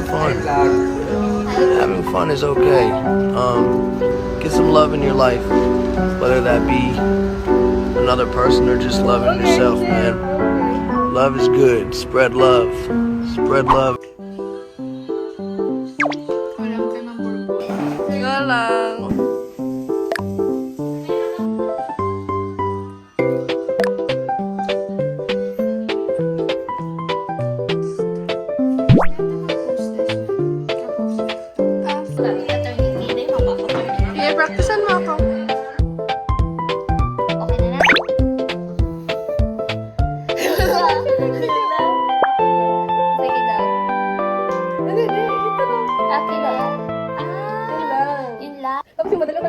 fun. Having fun is okay. Get some love in your life, whether that be another person or just loving yourself, man. Love is good. Spread love. Spread love. Nga lang. Yeah, practicean mo ako. Tapos yung madala ka.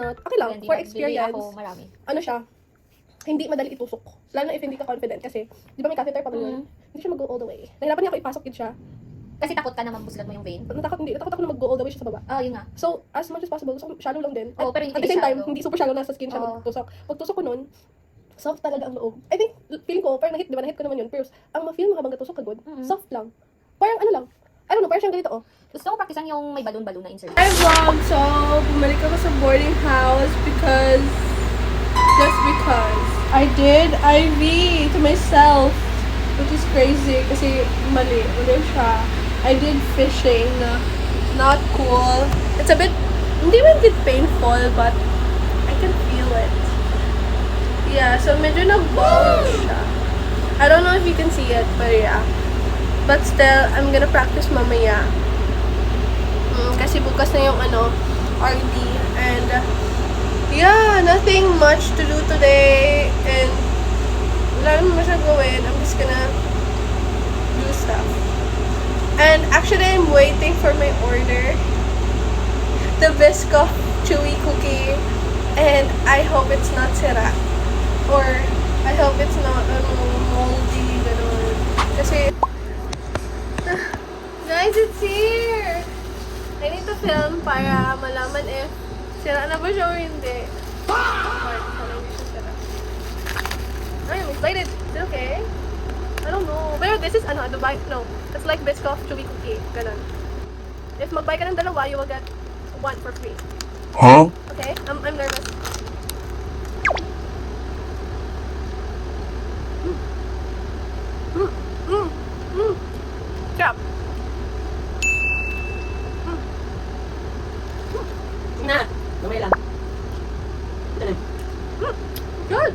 Okay lang, for experience, ano siya, hindi madali itusok. Lalo na if hindi ka confident kasi, di ba may catheter pa yun? Hindi siya mag-go all the way. Nahirapan niya ako ipasok din siya. Kasi takot ka na mabuslat mo yung vein? Natakot ako na mag-go all the way siya sa baba. Yun nga. So, as much as possible, gusto ko shallow lang din. Pero At the same time, hindi super shallow na sa skin siya magtusok. Pagtusok ko nun, soft talaga ang loob. I think, feeling ko, parang nahit, di ba nahit ko naman yun, pero ang ma-feel mo habang gatusok ka good, soft lang. Parang ano lang, I don't know, parang siyang ganito Gusto ko practicean yung may balloon-balloon na insert. Hi vlog! So, bumalik ako sa boarding house because I did IV to myself, which is crazy kasi mali siya. I did fishing, not cool. It's a bit, hindi man bit painful, but I can feel it. Yeah, so medyo nag-bulge siya. I don't know if you can see it, but yeah. But still, I'm gonna practice mamaya. Kasi bukas na yung RD. And yeah, nothing much to do today. And wala naman siya gawin. I'm just gonna do stuff. And actually, I'm waiting for my order. The Biscoff chewy cookie. And I hope it's not sira. Or I hope it's not moldy. Ganun. Kasi guys, it's here! I need to film para malaman if sira na ba siya or hindi. I'm excited. Is it okay? I don't know. Pero this is Dubai. No. It's like Biscoff chewy cookie. Ganon. If mag-buy ka ng dalawa, you will get one for free. Huh? Okay? I'm nervous. Sarap. Na, gamay lang. Ito na. Good.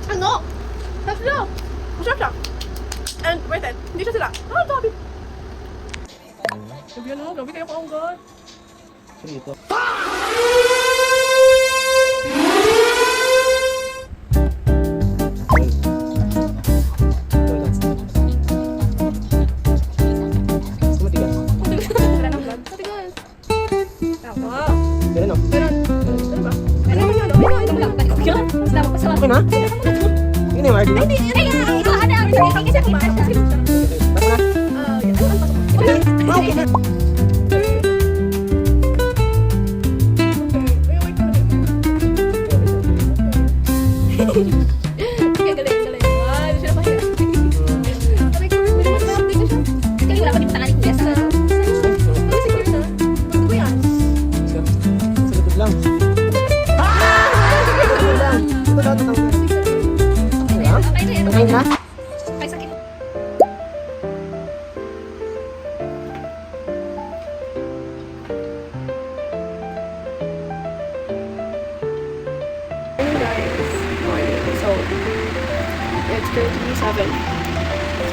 Ano? Sarap siya. Masarap siya. And worth it. Hindi siya sila. Grabe. Sabi grabe kayo kaunggot. Ito. Okay na? Ini na yung RD na? Basta na?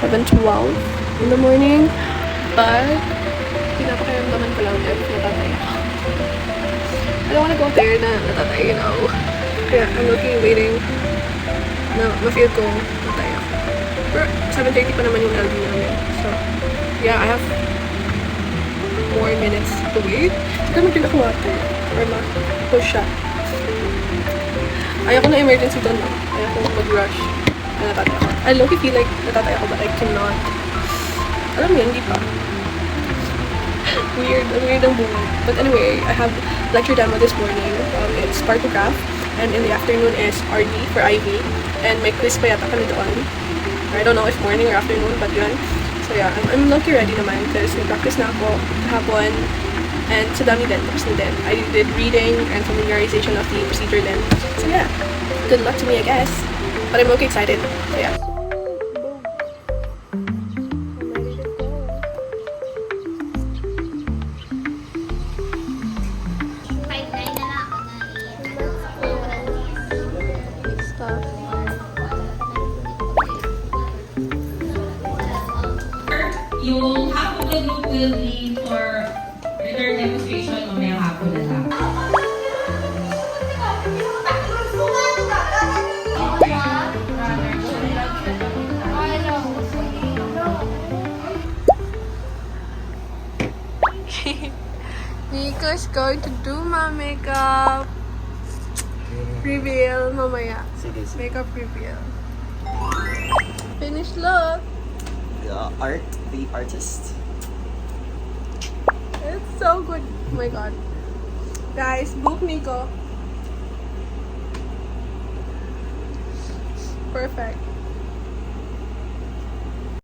7:12 in the morning. But, pinapakiramdaman ko lang if natatay ako. I don't wanna go there na natatay, you know. Kaya, I'm waiting na ma-feel ko natatay ako. Pero, 7:30 pa naman yung LD namin. So, yeah, I have more minutes to wait. Hindi mag-drink ako water. Or ma-push siya. Ayoko na emergency doon. Ayoko mag-rush. Na natatay ako. I low-key feel like natatay ako but I cannot. Alam mo yun, hindi pa. Weird. Ang weird ang buhay. But anyway, I have lecture demo this morning. It's Spartograph. And in the afternoon is RD for IV. And may quiz pa yata kami doon. I don't know if morning or afternoon, but yun. So yeah, I'm lucky ready naman because nag-practice na ako kahapon. And sa dami din, tapos na din. I did reading and familiarization of the procedure din. So yeah, good luck to me, I guess. But I'm okay excited. So yeah. Yung half of the group will be for return demonstration mamayang hapon na lang. Nico's going to do my makeup. Reveal mamaya. Makeup reveal. Finished look. The artist. It's so good. Oh my god. Guys, book Nico. Perfect.